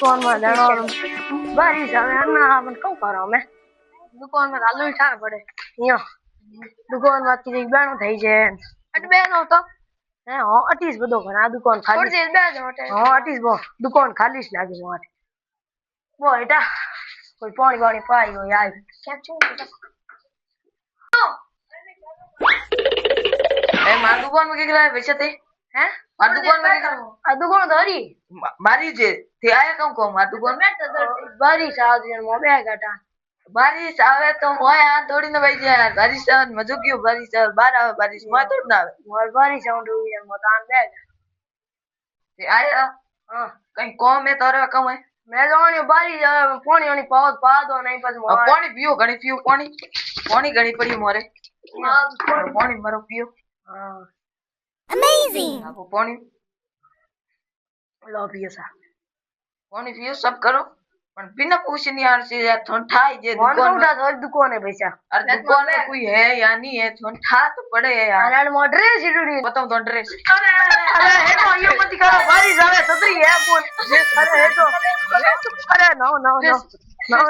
दुकान में जाना बारिश आवे ना अपन कौन करो मैं दुकान में आलू ही खाना पड़े यो दुकान में तीन बेनो થઈ છે અટ બેનો તો હે હો 28 બધો ઘણા દુકાન ખાલી થોડી બે જ હોટે હો 28 બો દુકાન ખાલી જ લાગે મોટ બો એટા કોઈ પાણી પાણી પાઈ હોય આય કેમ છું ए मार दुकान में केकरा पैसा थे हैं मार दुकान में केकरा आ दुकान धरी मारी जे थे आया कम को मार दुकान में बारिश आवे मो बे गाटा बारिश आवे तो मोया थोड़ी न भाई यार बारिश आवे मजो क्यों बारिश आवे बाहर आवे बारिश मोय थोड़ी ना आवे मोर बारिश आउंडू ये मोतान बे ते आया हां कहीं कम है तोरे कम है मैं जानी बारिश आवे पानी वानी पावत पा दो नहीं पास मोर पानी पियो घणी पियो पानी पानी घणी पड़ी मोरे पानी मारो पियो हां Amazing. आपको पानी लो पियो सा पानी पियो सब करो पण बिना पूछे नहीं यार से यार थोन ठाई जे कौन दुकान उठा तो दुकान है पैसा अरे दुकान में कोई है या नहीं है थोन ठा तो पड़े है यार अरे मोर ड्रेस इडुडी बताऊं तो ड्रेस अरे हेटो यो मत करो बारिश आवे छतरी है फोन अरे हेटो अरे नो नो नो नो